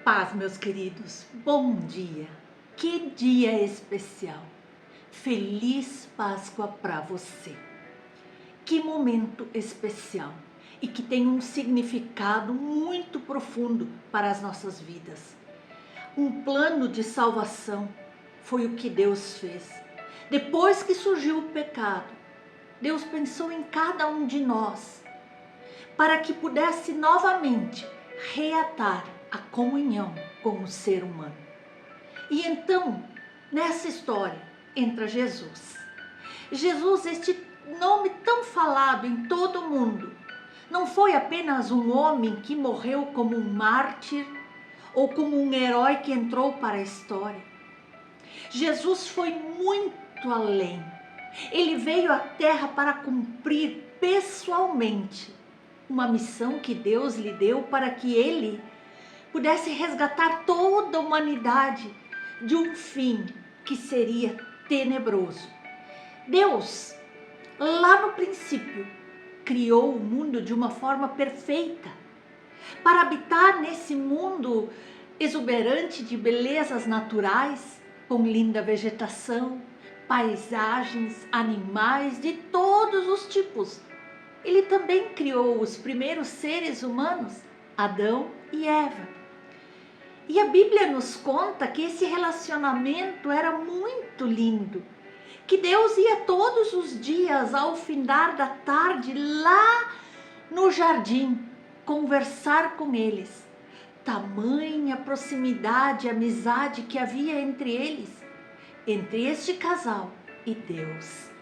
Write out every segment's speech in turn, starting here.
paz, meus queridos. Bom dia. Que dia especial. Feliz Páscoa para você. Que momento especial e que tem um significado muito profundo para as nossas vidas. Um plano de salvação foi o que Deus fez. Depois que surgiu o pecado, Deus pensou em cada um de nós para que pudesse novamente reatar a comunhão com o ser humano. E então, nessa história, entra Jesus. Jesus, este nome tão falado em todo o mundo, não foi apenas um homem que morreu como um mártir ou como um herói que entrou para a história. Jesus foi muito além. Ele veio à Terra para cumprir pessoalmente uma missão que Deus lhe deu para que ele pudesse resgatar toda a humanidade de um fim que seria tenebroso. Deus, lá no princípio, criou o mundo de uma forma perfeita. Para habitar nesse mundo exuberante de belezas naturais, com linda vegetação, paisagens, animais de todos os tipos. Ele também criou os primeiros seres humanos, Adão e Eva. E a Bíblia nos conta que esse relacionamento era muito lindo, que Deus ia todos os dias, ao findar da tarde, lá no jardim, conversar com eles. Tamanha proximidade e amizade que havia entre eles, entre este casal e Deus.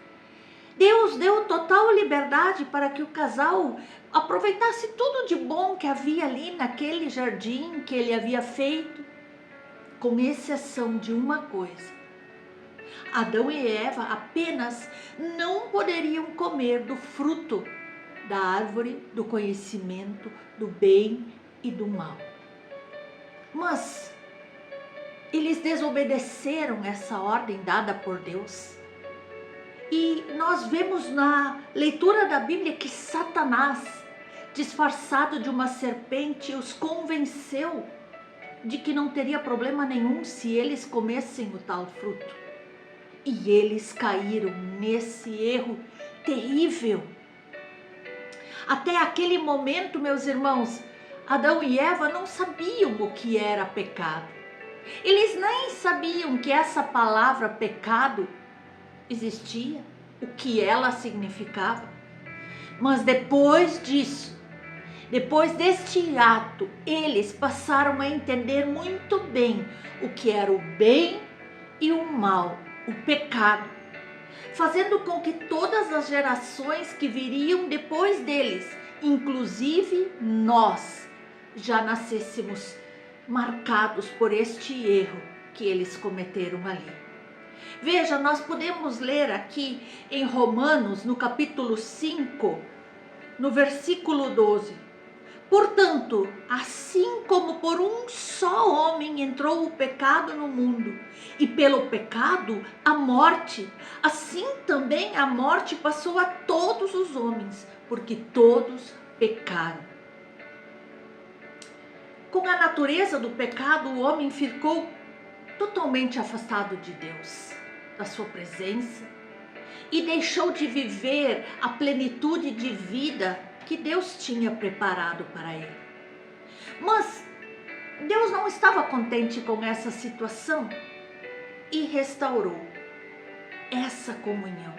Deus deu total liberdade para que o casal aproveitasse tudo de bom que havia ali naquele jardim que ele havia feito, com exceção de uma coisa. Adão e Eva apenas não poderiam comer do fruto da árvore do conhecimento do bem e do mal. Mas eles desobedeceram essa ordem dada por Deus. E nós vemos na leitura da Bíblia que Satanás, disfarçado de uma serpente, os convenceu de que não teria problema nenhum se eles comessem o tal fruto. E eles caíram nesse erro terrível. Até aquele momento, meus irmãos, Adão e Eva não sabiam o que era pecado. Eles nem sabiam que essa palavra pecado existia, o que ela significava. Mas depois disso, depois deste ato, eles passaram a entender muito bem o que era o bem e o mal, o pecado, fazendo com que todas as gerações que viriam depois deles, inclusive nós, já nascêssemos marcados por este erro que eles cometeram ali. Veja, nós podemos ler aqui em Romanos, no capítulo 5, no versículo 12. Portanto, assim como por um só homem entrou o pecado no mundo, e pelo pecado a morte, assim também a morte passou a todos os homens, porque todos pecaram. Com a natureza do pecado, o homem ficou totalmente afastado de Deus, da sua presença, e deixou de viver a plenitude de vida que Deus tinha preparado para ele. Mas Deus não estava contente com essa situação e restaurou essa comunhão.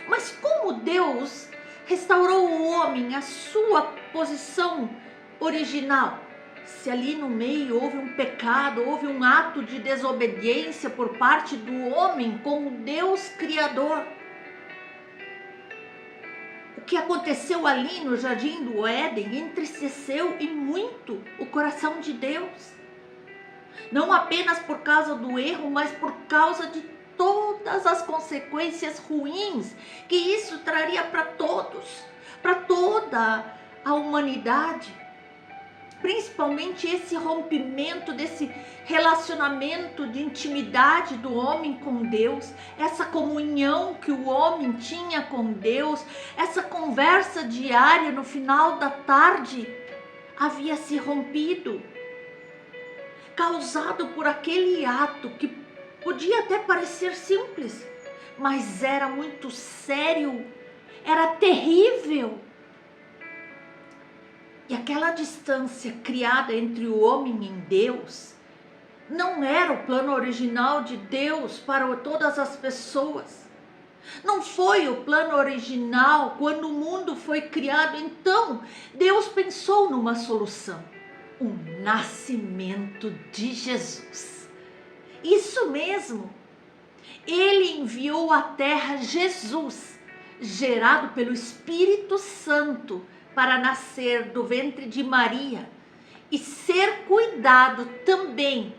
Mas como Deus restaurou o homem à sua posição original? Se ali no meio houve um pecado, houve um ato de desobediência por parte do homem com o Deus Criador. O que aconteceu ali no Jardim do Éden entristeceu e muito o coração de Deus. Não apenas por causa do erro, mas por causa de todas as consequências ruins que isso traria para todos, para toda a humanidade. Principalmente esse rompimento desse relacionamento de intimidade do homem com Deus, essa comunhão que o homem tinha com Deus, essa conversa diária no final da tarde havia se rompido. causado por aquele ato que podia até parecer simples, mas era muito sério, era terrível. E aquela distância criada entre o homem e Deus não era o plano original de Deus para todas as pessoas. Não foi o plano original quando o mundo foi criado. Então, Deus pensou numa solução: o nascimento de Jesus. Isso mesmo. Ele enviou à terra Jesus, gerado pelo Espírito Santo, para nascer do ventre de Maria e ser cuidado também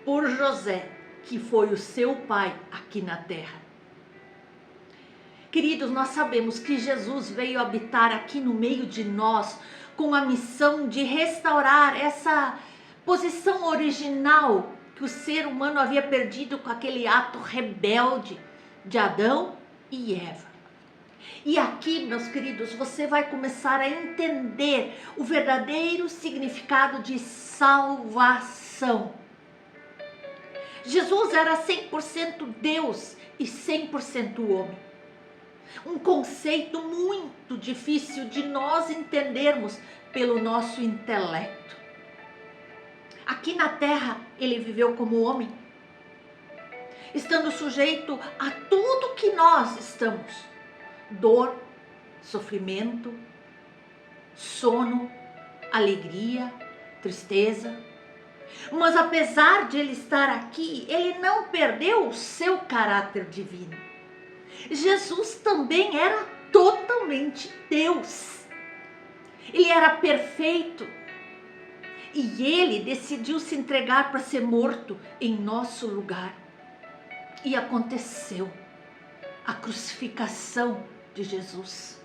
por José, que foi o seu pai aqui na terra. Queridos, nós sabemos que Jesus veio habitar aqui no meio de nós com a missão de restaurar essa posição original que o ser humano havia perdido com aquele ato rebelde de Adão e Eva. E aqui, meus queridos, você vai começar a entender o verdadeiro significado de salvação. Jesus era 100% Deus e 100% homem. Um conceito muito difícil de nós entendermos pelo nosso intelecto. Aqui na terra, ele viveu como homem, estando sujeito a tudo que nós estamos: dor, sofrimento, sono, alegria, tristeza. Mas apesar de ele estar aqui, ele não perdeu o seu caráter divino. Jesus também era totalmente Deus. Ele era perfeito. E ele decidiu se entregar para ser morto em nosso lugar. E aconteceu a crucificação de Jesus.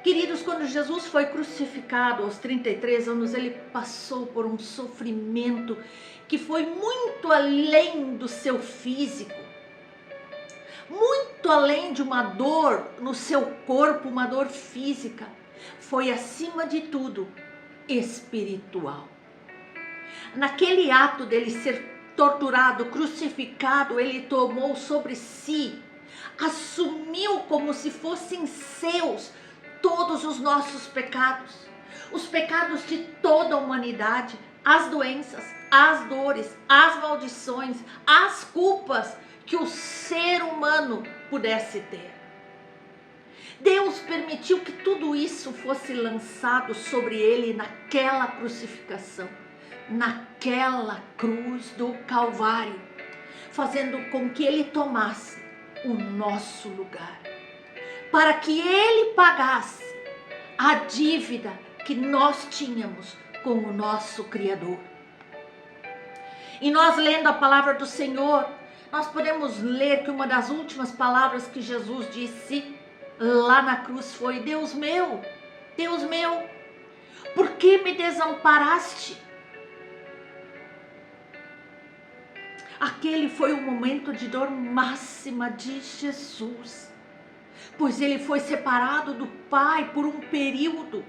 Queridos, quando Jesus foi crucificado aos 33 anos, ele passou por um sofrimento que foi muito além do seu físico, muito além de uma dor no seu corpo, uma dor física. Foi, acima de tudo, espiritual. Naquele ato dele ser torturado, crucificado, ele tomou sobre si, assumiu como se fossem seus todos os nossos pecados, os pecados de toda a humanidade, as doenças, as dores, as maldições, as culpas que o ser humano pudesse ter. Deus permitiu que tudo isso fosse lançado sobre ele naquela crucificação, naquela cruz do Calvário, fazendo com que ele tomasse o nosso lugar, para que ele pagasse a dívida que nós tínhamos com o nosso Criador. E nós, lendo a palavra do Senhor, nós podemos ler que uma das últimas palavras que Jesus disse lá na cruz foi: Deus meu, por que me desamparaste? Aquele foi o momento de dor máxima de Jesus, pois ele foi separado do Pai por um período,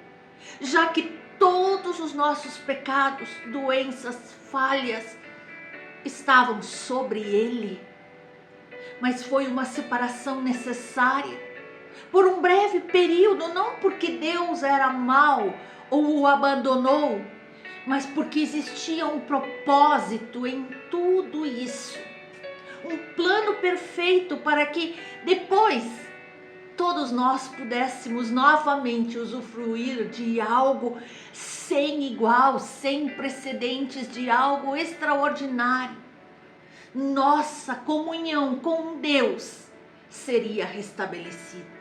já que todos os nossos pecados, doenças, falhas estavam sobre ele. Mas foi uma separação necessária, por um breve período, não porque Deus era mau ou o abandonou, mas porque existia um propósito em tudo isso, um plano perfeito para que depois todos nós pudéssemos novamente usufruir de algo sem igual, sem precedentes, de algo extraordinário. Nossa comunhão com Deus seria restabelecida.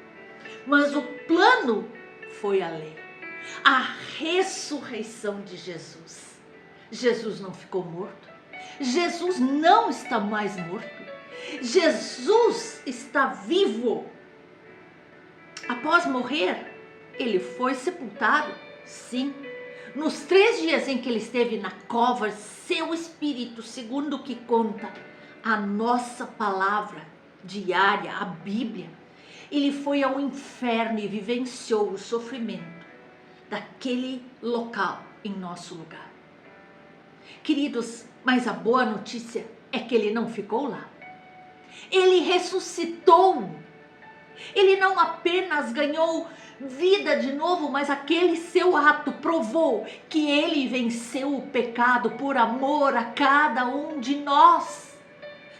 Mas o plano foi além. A ressurreição de Jesus. Jesus não ficou morto. Jesus não está mais morto. Jesus está vivo. Após morrer, ele foi sepultado, sim. Nos 3 dias em que ele esteve na cova, seu espírito, segundo o que conta a nossa palavra diária, a Bíblia, ele foi ao inferno e vivenciou o sofrimento daquele local em nosso lugar. Queridos, mas a boa notícia é que ele não ficou lá. Ele ressuscitou. Ele não apenas ganhou vida de novo, mas aquele seu ato provou que ele venceu o pecado por amor a cada um de nós.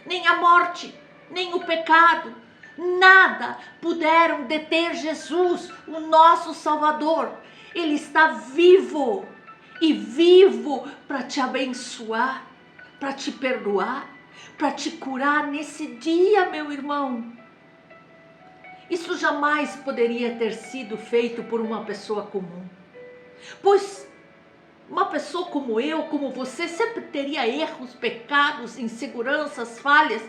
Nem a morte, nem o pecado, nada puderam deter Jesus, o nosso Salvador. Ele está vivo e vivo para te abençoar, para te perdoar, para te curar nesse dia, meu irmão. Isso jamais poderia ter sido feito por uma pessoa comum, pois uma pessoa como eu, como você, sempre teria erros, pecados, inseguranças, falhas,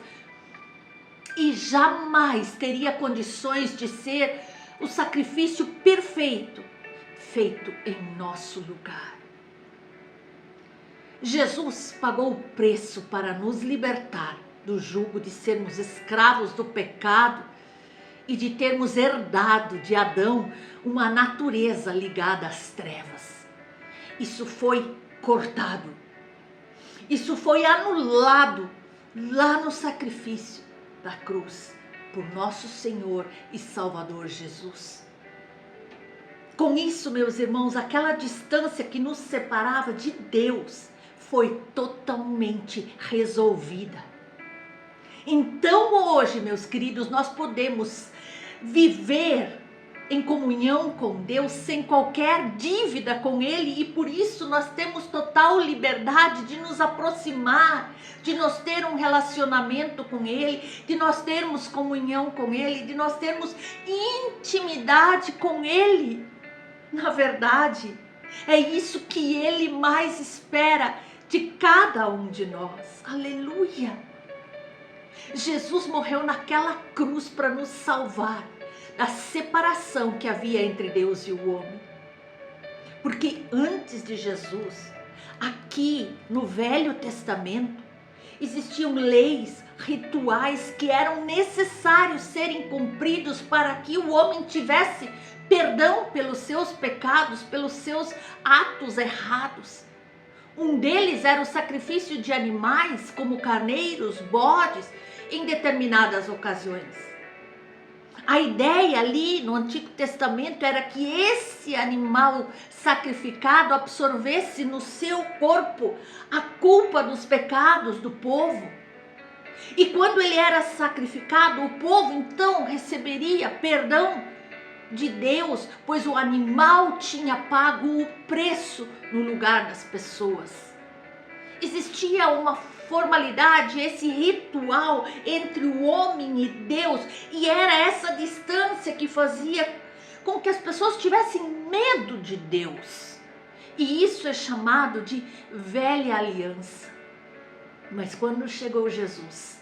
e jamais teria condições de ser o sacrifício perfeito feito em nosso lugar. Jesus pagou o preço para nos libertar do jugo de sermos escravos do pecado e de termos herdado de Adão uma natureza ligada às trevas. Isso foi cortado. Isso foi anulado lá no sacrifício da cruz por nosso Senhor e Salvador Jesus. Com isso, meus irmãos, aquela distância que nos separava de Deus foi totalmente resolvida. Então hoje, meus queridos, nós podemos viver em comunhão com Deus sem qualquer dívida com Ele, e por isso nós temos total liberdade de nos aproximar, de nós ter um relacionamento com Ele, de nós termos comunhão com Ele, de nós termos intimidade com Ele. Na verdade, é isso que Ele mais espera de cada um de nós. Aleluia! Jesus morreu naquela cruz para nos salvar da separação que havia entre Deus e o homem. Porque antes de Jesus, aqui no Velho Testamento, existiam leis, rituais que eram necessários serem cumpridos para que o homem tivesse perdão pelos seus pecados, pelos seus atos errados. Um deles era o sacrifício de animais, como carneiros, bodes, em determinadas ocasiões. A ideia ali no Antigo Testamento era que esse animal sacrificado absorvesse no seu corpo a culpa dos pecados do povo. E quando ele era sacrificado, o povo então receberia perdão de Deus, pois o animal tinha pago o preço no lugar das pessoas. Existia uma formalidade, esse ritual entre o homem e Deus, e era essa distância que fazia com que as pessoas tivessem medo de Deus. E isso é chamado de velha aliança. Mas quando chegou Jesus,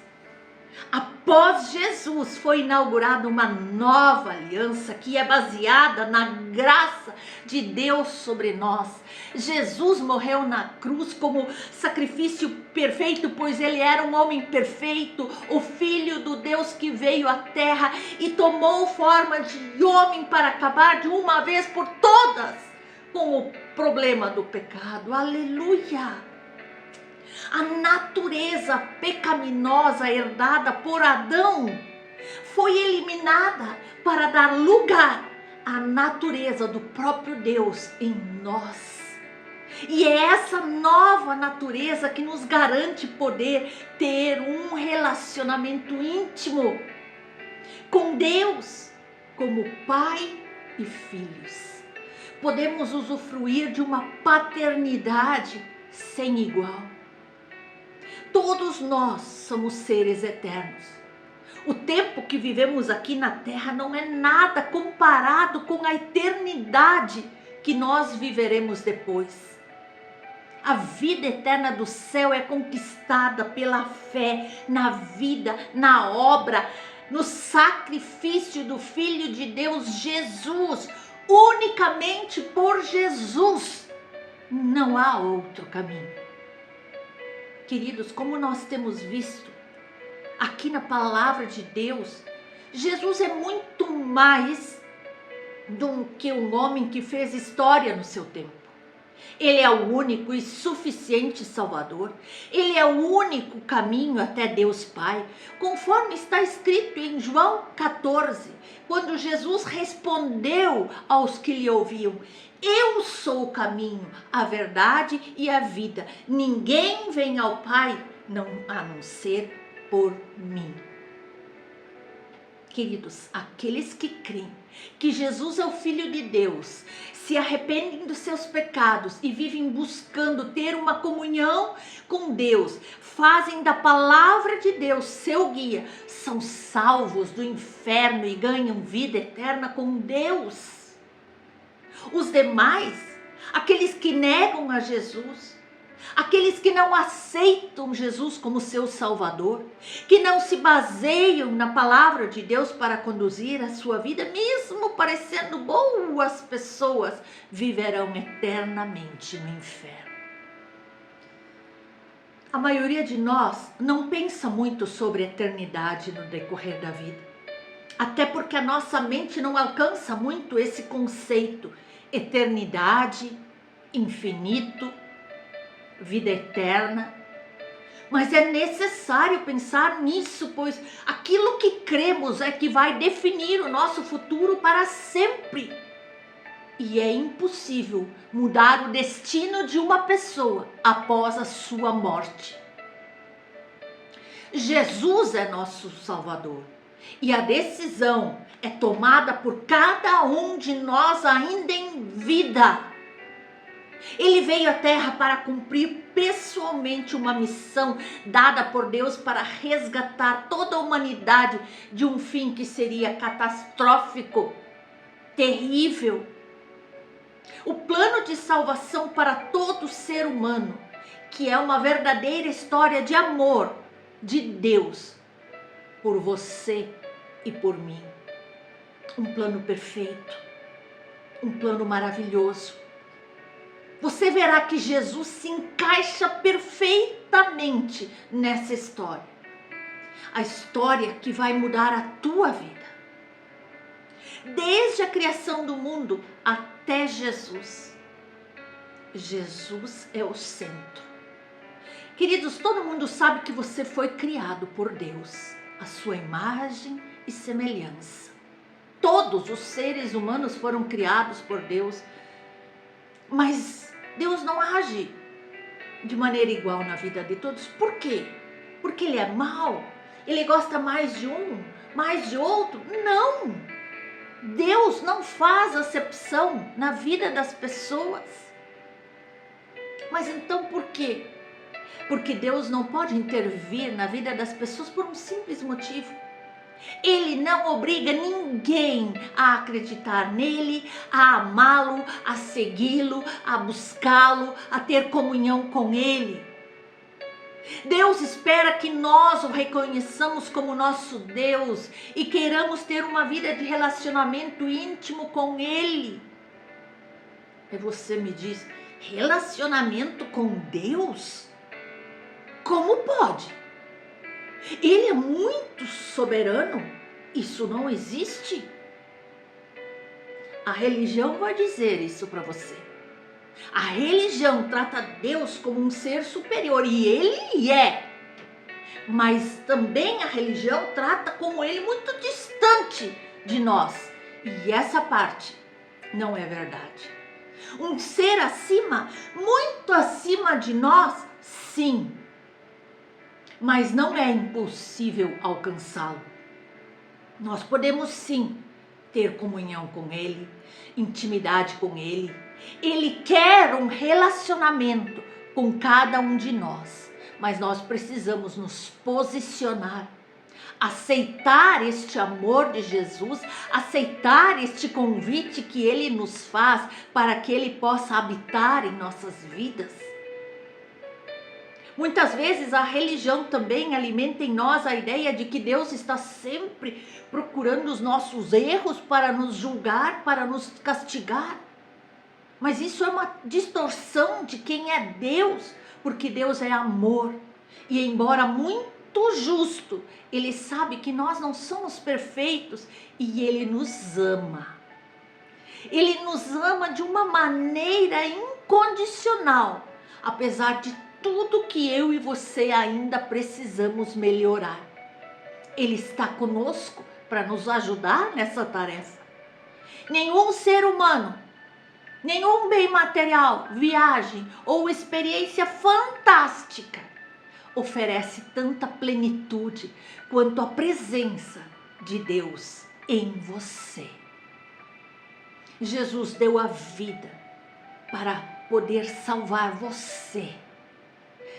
após Jesus, foi inaugurada uma nova aliança que é baseada na graça de Deus sobre nós. Jesus morreu na cruz como sacrifício perfeito, pois ele era um homem perfeito, o Filho do Deus que veio à terra e tomou forma de homem para acabar de uma vez por todas com o problema do pecado. Aleluia! A natureza pecaminosa herdada por Adão foi eliminada para dar lugar à natureza do próprio Deus em nós. E é essa nova natureza que nos garante poder ter um relacionamento íntimo com Deus, como pai e filhos. Podemos usufruir de uma paternidade sem igual. Todos nós somos seres eternos. O tempo que vivemos aqui na terra não é nada comparado com a eternidade que nós viveremos depois. A vida eterna do céu é conquistada pela fé na vida, na obra, no sacrifício do Filho de Deus, Jesus. Unicamente por Jesus. Não há outro caminho. Queridos, como nós temos visto aqui na palavra de Deus, Jesus é muito mais do que um homem que fez história no seu tempo. Ele é o único e suficiente Salvador. Ele é o único caminho até Deus Pai, conforme está escrito em João 14, quando Jesus respondeu aos que lhe ouviam: eu sou o caminho, a verdade e a vida. Ninguém vem ao Pai a não ser por mim. Queridos, aqueles que creem que Jesus é o Filho de Deus, se arrependem dos seus pecados e vivem buscando ter uma comunhão com Deus, fazem da palavra de Deus seu guia, são salvos do inferno e ganham vida eterna com Deus. Os demais, aqueles que negam a Jesus, aqueles que não aceitam Jesus como seu Salvador, que não se baseiam na palavra de Deus para conduzir a sua vida, mesmo parecendo boas pessoas, viverão eternamente no inferno. A maioria de nós não pensa muito sobre a eternidade no decorrer da vida, até porque a nossa mente não alcança muito esse conceito: eternidade, infinito, vida eterna. Mas é necessário pensar nisso, pois aquilo que cremos é que vai definir o nosso futuro para sempre. E é impossível mudar o destino de uma pessoa após a sua morte. Jesus é nosso Salvador. E a decisão é tomada por cada um de nós ainda em vida. Ele veio à Terra para cumprir pessoalmente uma missão dada por Deus para resgatar toda a humanidade de um fim que seria catastrófico, terrível. O plano de salvação para todo ser humano, que é uma verdadeira história de amor de Deus por você e por mim. Um plano perfeito, um plano maravilhoso. Você verá que Jesus se encaixa perfeitamente nessa história. A história que vai mudar a tua vida. Desde a criação do mundo até Jesus. Jesus é o centro. Queridos, todo mundo sabe que você foi criado por Deus, a sua imagem e semelhança. Todos os seres humanos foram criados por Deus, mas Deus não age de maneira igual na vida de todos. Por quê? Porque Ele é mau? Ele gosta mais de um, mais de outro? Não! Deus não faz acepção na vida das pessoas. Mas então por quê? Porque Deus não pode intervir na vida das pessoas por um simples motivo. Ele não obriga ninguém a acreditar nele, a amá-lo, a segui-lo, a buscá-lo, a ter comunhão com ele. Deus espera que nós o reconheçamos como nosso Deus e queiramos ter uma vida de relacionamento íntimo com ele. E você me diz, relacionamento com Deus? Como pode? Ele é muito soberano. Isso não existe. A religião vai dizer isso para você. A religião trata Deus como um ser superior, e ele é. Mas também a religião trata como ele muito distante de nós. E essa parte não é verdade. Um ser acima, muito acima de nós, sim. Mas não é impossível alcançá-lo. Nós podemos sim ter comunhão com ele, intimidade com ele. Ele quer um relacionamento com cada um de nós, mas nós precisamos nos posicionar, aceitar este amor de Jesus, aceitar este convite que ele nos faz para que ele possa habitar em nossas vidas. Muitas vezes a religião também alimenta em nós a ideia de que Deus está sempre procurando os nossos erros para nos julgar, para nos castigar. Mas isso é uma distorção de quem é Deus, porque Deus é amor. E embora muito justo, Ele sabe que nós não somos perfeitos e Ele nos ama. Ele nos ama de uma maneira incondicional. incondicional, apesar de tudo que eu e você ainda precisamos melhorar. Ele está conosco para nos ajudar nessa tarefa. Nenhum ser humano, nenhum bem material, viagem ou experiência fantástica oferece tanta plenitude quanto a presença de Deus em você. Jesus deu a vida para poder salvar você.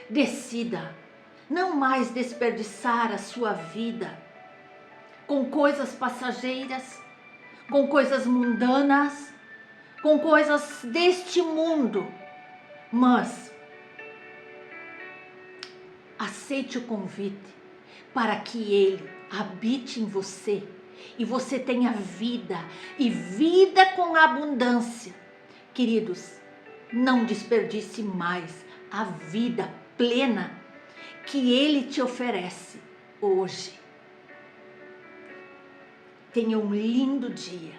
Decida não mais desperdiçar a sua vida com coisas passageiras, com coisas mundanas, com coisas deste mundo, mas aceite o convite para que Ele habite em você e você tenha vida e vida com abundância. Queridos, não desperdice mais a vida plena que Ele te oferece hoje. Tenha um lindo dia,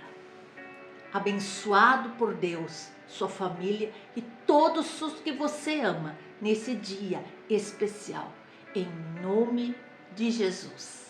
abençoado por Deus, sua família e todos os que você ama nesse dia especial, em nome de Jesus.